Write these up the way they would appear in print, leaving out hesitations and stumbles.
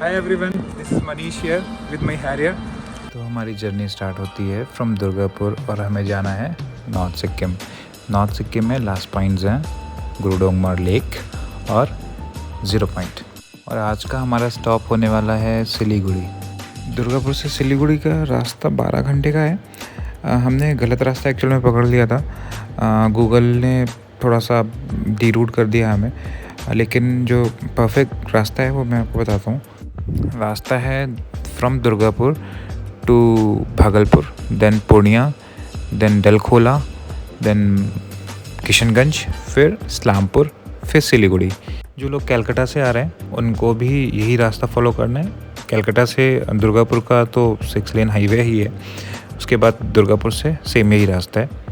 Hi everyone, this is Manish here with my Harrier. तो हमारी journey start होती है फ्रॉम दुर्गापुर और हमें जाना है नॉर्थ सिक्किम। नॉर्थ सिक्किम में लास्ट पॉइंट्स हैं गुरुडोंगमार लेक और ज़ीरो पॉइंट। और आज का हमारा स्टॉप होने वाला है सिलीगुड़ी। दुर्गापुर से सिलीगुड़ी का रास्ता 12 घंटे का है। हमने गलत रास्ता एक्चुअल में पकड़ लिया था। गूगल ने थोड़ा सा डी रूट कर दिया हमें, लेकिन जो परफेक्ट रास्ता है वो मैं आपको बताता हूँ। रास्ता है from Durgapur to Bhagalpur, then Purnia, then Dalkhola, then Kishanganj, फिर इस्लामपुर, फिर सिलीगुड़ी। जो लोग कलकत्ता से आ रहे हैं उनको भी यही रास्ता फॉलो करना है। कलकत्ता से दुर्गापुर का तो 6 लेन हाईवे ही है, उसके बाद दुर्गापुर से सेम यही रास्ता है।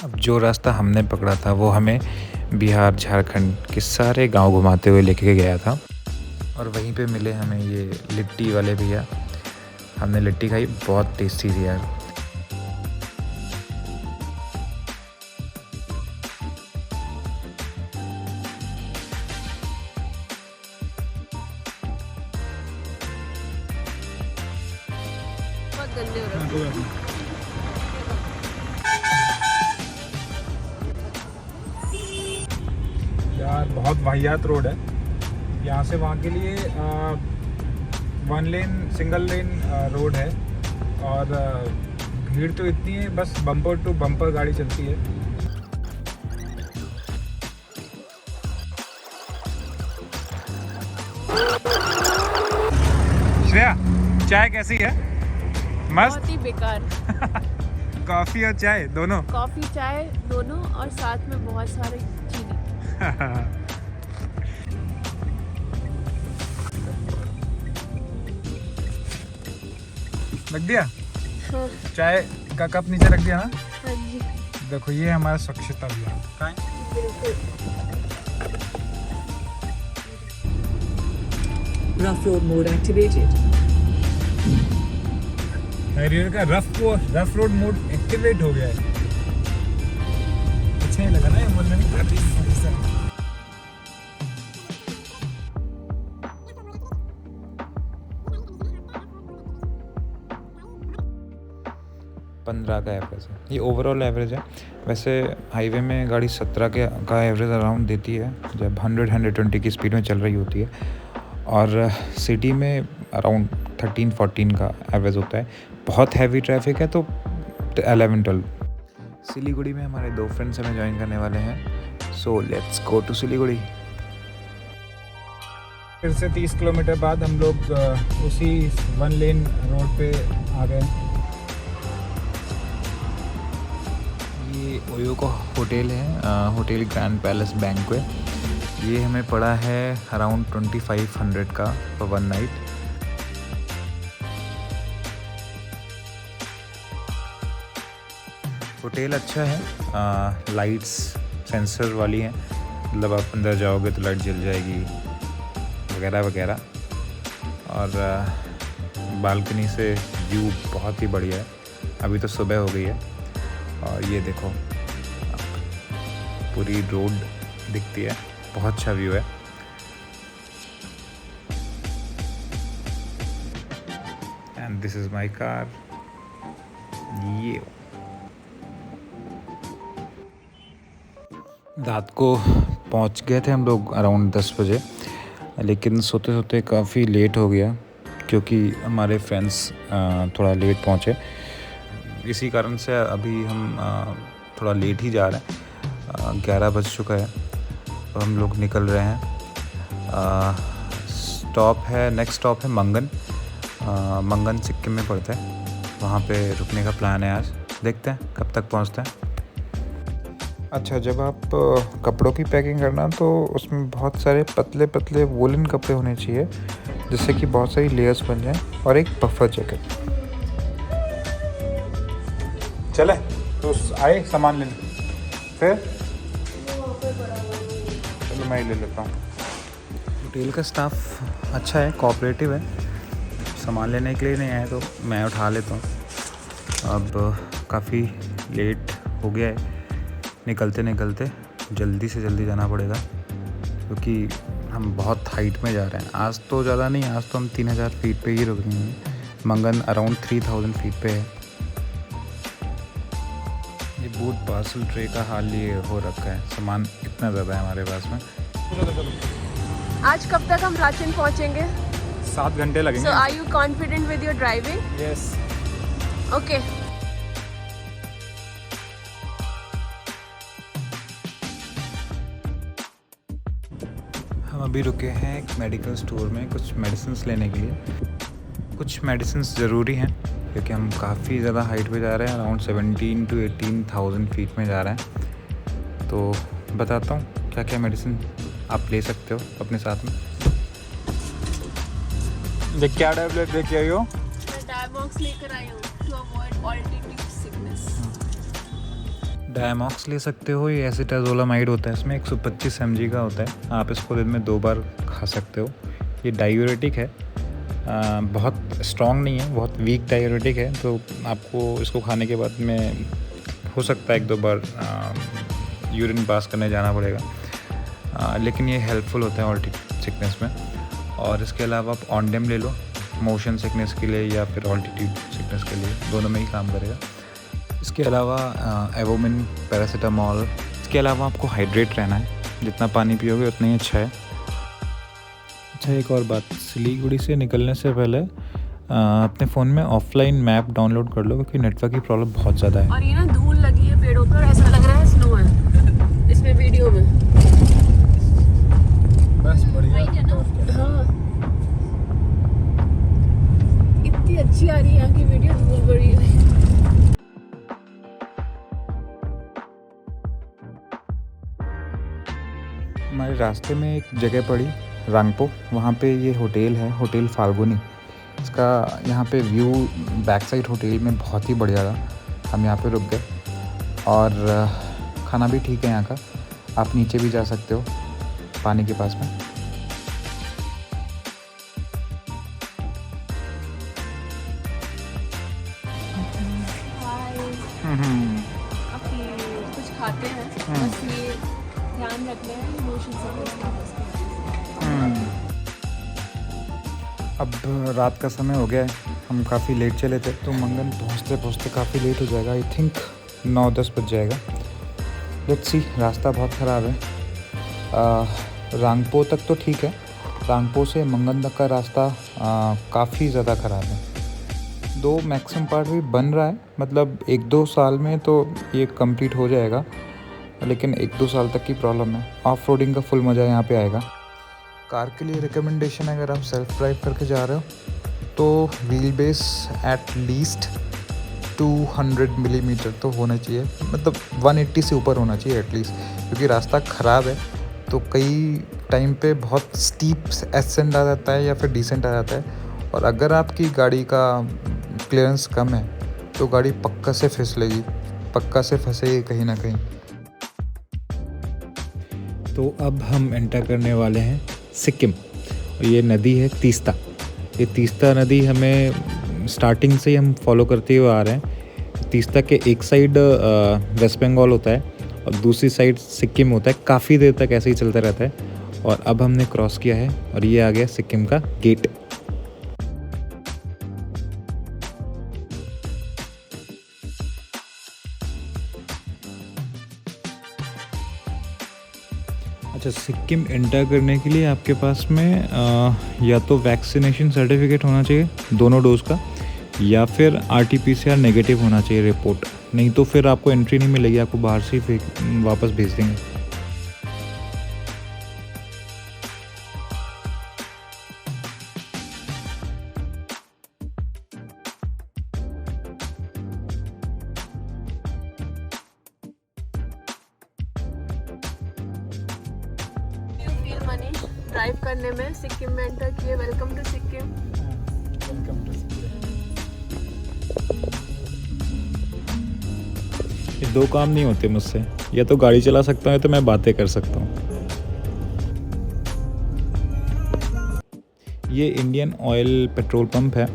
अब जो रास्ता हमने पकड़ा था वो हमें बिहार झारखंड के सारे गांव घुमाते हुए लेके गया था। और वहीं पे मिले हमें ये लिट्टी वाले भैया। हमने लिट्टी खाई, बहुत टेस्टी थी यार। बहुत गंदे हो रहे हैं। यार बहुत वाहियात रोड है। यहाँ से वहाँ के लिए 1 लेन सिंगल लेन रोड है और भीड़ तो इतनी है, बस बम्पर टू बम्पर गाड़ी चलती है। श्रेया, चाय कैसी है? मस्त। बहुत ही बेकार। कॉफ़ी और चाय दोनों? कॉफी चाय दोनों और साथ में बहुत सारे चीनी। रख दिया हाँ, चाय का कप नीचे रख दिया ना। हाँ जी, देखो ये हमारा स्वच्छता अभियान। कहाँ है? Rough road mode activated. Harrier का रफ रोड मोड एक्टिवेट हो गया है। अच्छा नहीं लगा ना ये बोलने में? काफी सही। 15 का एवरेज है, ये ओवरऑल एवरेज है। वैसे हाईवे में गाड़ी 17 का एवरेज अराउंड देती है जब 100-120 की स्पीड में चल रही होती है, और सिटी में अराउंड 13-14 का एवरेज होता है। बहुत हैवी ट्रैफिक है तो 11-12। सिलीगुड़ी में हमारे 2 फ्रेंड्स हमें ज्वाइन करने वाले हैं, so let's go to Siliguri. फिर से 30 किलोमीटर बाद हम लोग उसी 1 लेन रोड पे आ गए। ये ओयो का होटल है, होटल ग्रैंड पैलेस बैंक्वेट। ये हमें पड़ा है अराउंड 2500 का फॉर 1 नाइट। होटल अच्छा है, लाइट्स सेंसर वाली हैं, मतलब आप अंदर जाओगे तो लाइट जल जाएगी वगैरह वगैरह। और बालकनी से व्यू बहुत ही बढ़िया है। अभी तो सुबह हो गई है और ये देखो पूरी रोड दिखती है, बहुत अच्छा व्यू है। And this is my car. ये रात को पहुंच गए थे हम लोग अराउंड 10 बजे, लेकिन सोते सोते काफ़ी लेट हो गया क्योंकि हमारे फ्रेंड्स थोड़ा लेट पहुंचे। इसी कारण से अभी हम थोड़ा लेट ही जा रहे हैं। 11 बज चुका है और हम लोग निकल रहे हैं। नेक्स्ट स्टॉप है मंगन। मंगन सिक्किम में पड़ता है, वहाँ पे रुकने का प्लान है आज। देखते हैं कब तक पहुँचते हैं। अच्छा, जब आप कपड़ों की पैकिंग करना तो उसमें बहुत सारे पतले पतले वोलन कपड़े होने चाहिए, जिससे कि बहुत सारी लेयर्स बन जाएं, और एक पफर जैकेट। चले तो आए सामान लेने, फिर चलो मैं ही ले लेता हूँ। होटल का स्टाफ अच्छा है, कोऑपरेटिव है। सामान लेने के लिए नहीं आए तो मैं उठा लेता हूँ। अब काफ़ी लेट हो गया है, निकलते निकलते जल्दी से जल्दी जाना पड़ेगा क्योंकि हम बहुत हाइट में जा रहे हैं। आज तो ज़्यादा नहीं, आज तो हम 3000 फीट पे ही रुक रहे हैं। मंगन अराउंड 3000 फीट पे है। ये बूथ पार्सल ट्रे का हाल ये हो रखा है, सामान इतना ज़्यादा है हमारे पास में। आज कब तक हम रांची पहुंचेंगे? 7 घंटे लगेंगे। So are you confident with your driving? Yes. Okay. हम अभी रुके हैं एक मेडिकल स्टोर में कुछ मेडिसिन्स लेने के लिए। कुछ मेडिसिन्स ज़रूरी हैं क्योंकि हम काफ़ी ज़्यादा हाइट पे जा रहे हैं, अराउंड 17 to 18,000 फीट में जा रहे हैं। तो बताता हूँ क्या क्या मेडिसिन आप ले सकते हो अपने साथ में। ये क्या टैबलेट लेके आई हो? मैं डायमॉक्स लेकर आई हूँ to avoid altitude sickness. Diamox ले सकते हो, ये एसिटाजोलामाइड होता है, इसमें 125 mg का होता है। आप इसको दिन में 2 बार खा सकते हो। ये डायूरेटिक है, बहुत स्ट्रॉन्ग नहीं है, बहुत वीक डायूरेटिक है। तो आपको इसको खाने के बाद में हो सकता है 1-2 बार यूरिन पास करने जाना पड़ेगा, लेकिन ये हेल्पफुल होता है ऑल्टीट्यूड सिकनेस में। और इसके अलावा आप ऑनडेम ले लो मोशन सिकनेस के लिए या फिर ऑल्टीट्यूड सिकनेस के लिए, दोनों में ही काम करेगा। इसके अलावा एवोमिन, पैरासीटामॉल। इसके अलावा आपको हाइड्रेट रहना है, जितना पानी पियोगे उतना ही अच्छा है। अच्छा, एक और बात, सिलीगुड़ी से निकलने से पहले अपने फ़ोन में ऑफलाइन मैप डाउनलोड कर लो क्योंकि नेटवर्क की प्रॉब्लम बहुत ज़्यादा है। और ये ना धूल लगी है पेड़ों पर, ऐसा लग रहा है स्नो है इसमें वीडियो में। बस बढ़िया। हाँ, इतनी अच्छी आ रही है यहाँ की वीडियो, धूल बड़ी हुई। हमारे रास्ते में एक जगह पड़ी रांगपो, वहाँ पे ये होटल है, होटल फाल्गुनी। इसका यहाँ पे व्यू बैक साइड होटल में बहुत ही बढ़िया था। हम यहाँ पे रुक गए और खाना भी ठीक है यहाँ का। आप नीचे भी जा सकते हो पानी के पास में। कुछ खाते हैं, बस ये ध्यान रखना है मोशन सिकनेस। अब रात का समय हो गया है, हम काफ़ी लेट चले थे तो मंगन पहुँचते पहुँचते काफ़ी लेट हो जाएगा। आई थिंक 9-10 बज जाएगा। लेट्स सी, रास्ता बहुत ख़राब है। रांगपो तक तो ठीक है, रांगपो से मंगन तक का रास्ता काफ़ी ज़्यादा ख़राब है। 2 मैक्सिमम पार्ट भी बन रहा है, मतलब 1-2 साल में तो ये कंप्लीट हो जाएगा, लेकिन 1-2 साल तक की प्रॉब्लम है। ऑफ रोडिंग का फुल मज़ा यहाँ पे आएगा। कार के लिए रिकमेंडेशन, अगर आप सेल्फ ड्राइव करके जा रहे हो तो wheel base at least 200 millimetre तो होना चाहिए, मतलब 180 से ऊपर होना चाहिए एटलीस्ट, क्योंकि रास्ता ख़राब है। तो कई टाइम पे बहुत स्टीप एसेंड आ जाता है या फिर डिसेंट आ जाता है, और अगर आपकी गाड़ी का क्लियरेंस कम है तो गाड़ी पक्का से फिसलेगी, पक्का से फंसेगी कहीं ना कहीं। तो अब हम एंटर करने वाले हैं सिक्किम। ये नदी है तीस्ता। ये तीस्ता नदी हमें स्टार्टिंग से ही हम फॉलो करते हुए आ रहे हैं। तीस्ता के एक साइड वेस्ट बंगाल होता है और दूसरी साइड सिक्किम होता है। काफ़ी देर तक ऐसे ही चलता रहता है, और अब हमने क्रॉस किया है और ये आ गया सिक्किम का गेट। अच्छा, सिक्किम एंटर करने के लिए आपके पास में या तो वैक्सीनेशन सर्टिफिकेट होना चाहिए दोनों डोज का, या फिर RT-PCR नेगेटिव होना चाहिए रिपोर्ट, नहीं तो फिर आपको एंट्री नहीं मिलेगी, आपको बाहर से ही वापस भेज देंगे। मनीष ड्राइव करने में सिक्किम में एंटर किए। Welcome to Sikkim. ये दो काम नहीं होते मुझसे, या तो गाड़ी चला सकता हूँ या तो मैं बातें कर सकता हूँ। ये इंडियन ऑयल पेट्रोल पंप है,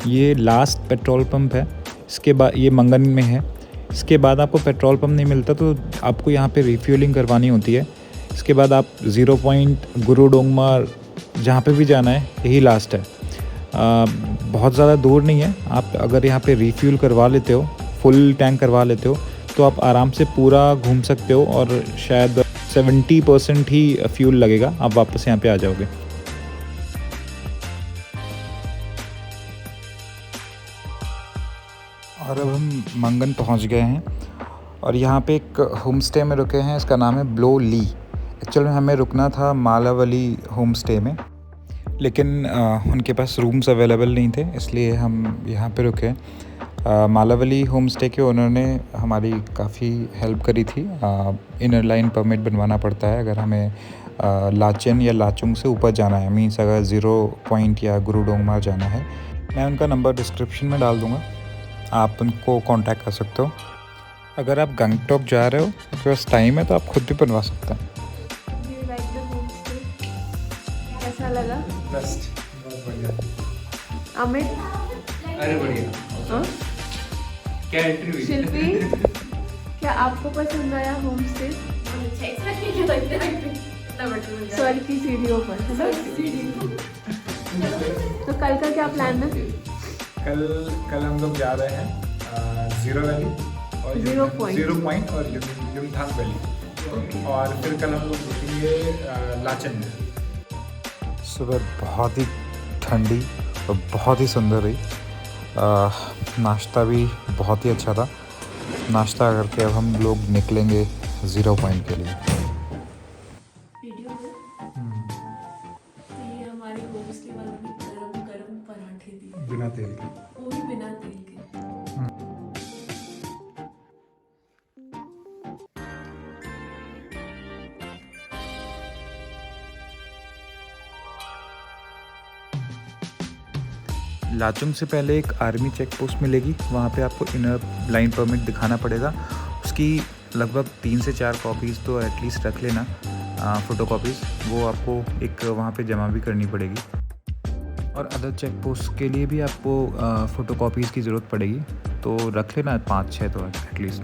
ये लास्ट पेट्रोल पंप है। इसके बाद ये मंगन में है। इसके बाद आपको पेट्रोल पंप नहीं मिलता तो आपको यहाँ पे रिफ्यूलिंग करवानी होती है। इसके बाद आप 0 पॉइंट गुरुडोंगमा जहाँ पे भी जाना है, यही लास्ट है। बहुत ज़्यादा दूर नहीं है। आप अगर यहाँ पे रिफ्यूल करवा लेते हो, फुल टैंक करवा लेते हो, तो आप आराम से पूरा घूम सकते हो और शायद 70% ही फ्यूल लगेगा, आप वापस यहाँ पे आ जाओगे। और अब हम मंगन पहुँच गए हैं और यहाँ पे एक होम स्टे में रुके हैं। इसका नाम है ब्लो ली। एक्चुअली हमें रुकना था मालावली होम स्टे में, लेकिन उनके पास रूम्स अवेलेबल नहीं थे, इसलिए हम यहाँ पे रुके। मालावली होम स्टे के ओनर ने हमारी काफ़ी हेल्प करी थी। इनर लाइन परमिट बनवाना पड़ता है अगर हमें लाचेन या लाचुंग से ऊपर जाना है, मीन्स अगर 0 पॉइंट या गुरुडोंगमा जाना है। मैं उनका नंबर डिस्क्रिप्शन में डाल दूँगा, आप उनको कांटेक्ट कर सकते हो। अगर आप गंगटोक जा रहे हो, आपके पास टाइम है तो आप खुद भी बनवा सकते हैं। Do you like the homestay? कैसा लगा? बेस्ट, बहुत बढ़िया। अमित? अरे बढ़िया। हाँ? क्या एंट्री हुई? शिल्पी, क्या आपको पसंद आया होम स्टे? स्वर्ग की सीढ़ियों पर, है ना? तो कल का क्या प्लान है? कल हम लोग जा रहे हैं ज़ीरो वैली और 0 पॉइंट। 0 पॉइंट और युमथांग वैली, और फिर कल हम लोग रुकेंगे लाचन में। सुबह बहुत ही ठंडी और बहुत ही सुंदर रही। नाश्ता भी बहुत ही अच्छा था। नाश्ता करके अब हम लोग निकलेंगे 0 पॉइंट के लिए। वीडियो में तो ये हमारे होम स्टे वालों ने गरम गरम पराठे दिए, बिना तेल के। वो भी बिना तेल के। लाचुंग से पहले एक आर्मी चेक पोस्ट मिलेगी, वहाँ पे आपको इनर लाइन परमिट दिखाना पड़ेगा। उसकी लगभग 3 से 4 कॉपीज़ तो एटलीस्ट रख लेना, फ़ोटो कॉपीज़, वो आपको एक वहाँ पे जमा भी करनी पड़ेगी। और अदर चेक पोस्ट के लिए भी आपको फ़ोटो कॉपीज़ की ज़रूरत पड़ेगी, तो रख लेना 5-6 तो एटलीस्ट।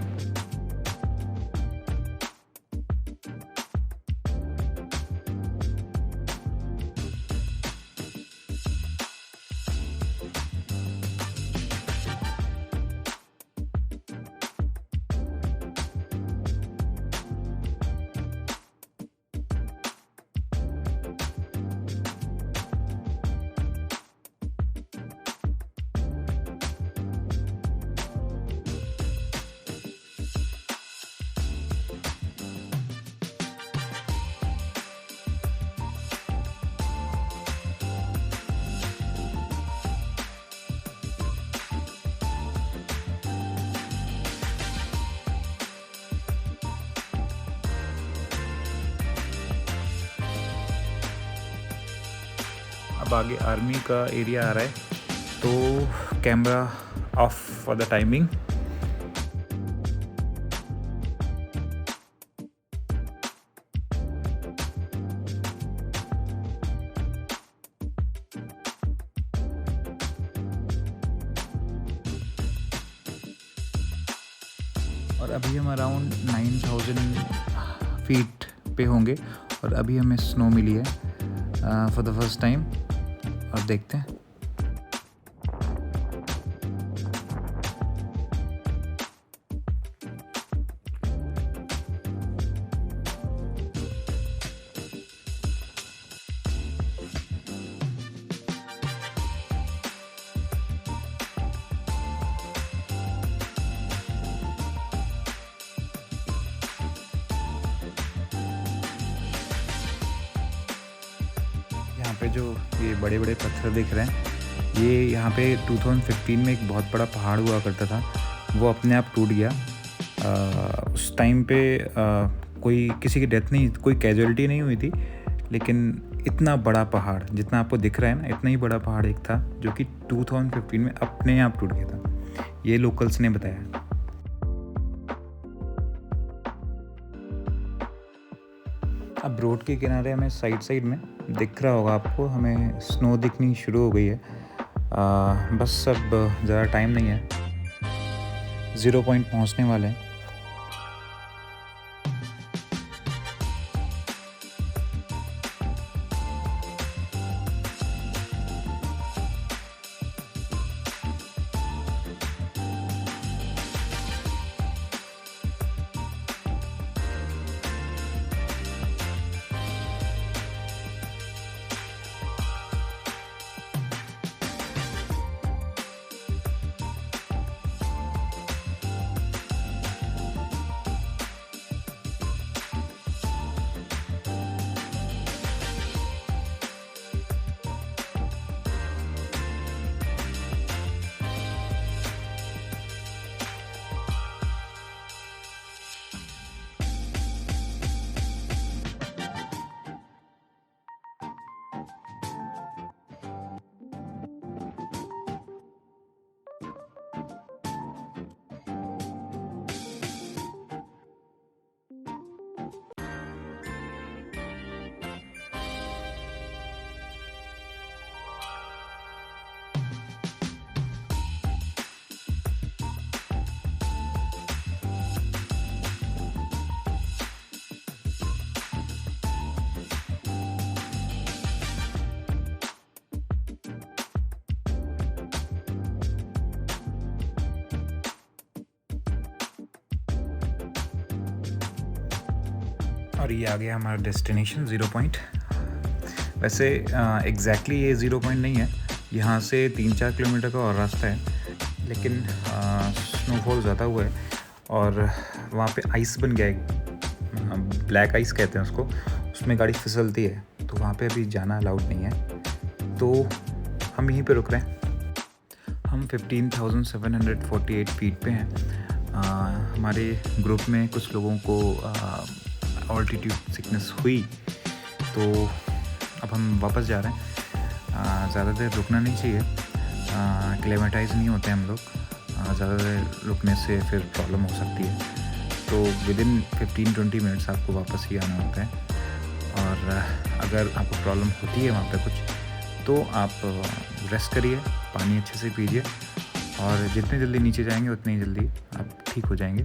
अब आगे आर्मी का एरिया आ रहा है, तो camera off for the timing. और अभी हम अराउंड 9000 फीट पे होंगे और अभी हमें स्नो मिली है फॉर द फर्स्ट टाइम, और देखते हैं। यहाँ पे जो ये बड़े बड़े पत्थर दिख रहे हैं, ये यहाँ पे 2015 में एक बहुत बड़ा पहाड़ हुआ करता था, वो अपने आप टूट गया। उस टाइम पे कोई किसी की डेथ नहीं, कोई कैजुअलिटी नहीं हुई थी, लेकिन इतना बड़ा पहाड़ जितना आपको दिख रहा है ना, इतना ही बड़ा पहाड़ एक था जो कि 2015 में अपने आप टूट गया था, ये लोकल्स ने बताया। अब रोड के किनारे हमें साइड में दिख रहा होगा आपको, हमें स्नो दिखनी शुरू हो गई है। बस अब ज़्यादा टाइम नहीं है, 0 पॉइंट पहुंचने वाले हैं। और ये आ गया हमारा डेस्टिनेशन 0 पॉइंट। वैसे एग्जैक्टली ये 0 पॉइंट नहीं है, यहाँ से 3-4 किलोमीटर का और रास्ता है, लेकिन स्नोफॉल ज़्यादा हुआ है और वहाँ पे आइस बन गया है, ब्लैक आइस कहते हैं उसको, उसमें गाड़ी फिसलती है, तो वहाँ पे अभी जाना अलाउड नहीं है, तो हम यहीं पे रुक रहे हैं। हम 15,748 फीट पे हैं। हमारे ग्रुप में कुछ लोगों को ऑल्टीट्यूड सिकनेस हुई, तो अब हम वापस जा रहे हैं। ज़्यादा देर रुकना नहीं चाहिए, क्लेमेटाइज नहीं होते हम लोग, ज़्यादा देर रुकने से फिर प्रॉब्लम हो सकती है, तो विदिन 15-20 मिनट्स आपको वापस ही आना होता है। और अगर आपको प्रॉब्लम होती है वहाँ पे कुछ, तो आप रेस्ट करिए, पानी अच्छे से पीजिए, और जितने जल्दी नीचे जाएंगे उतनी जल्दी आप ठीक हो जाएंगे।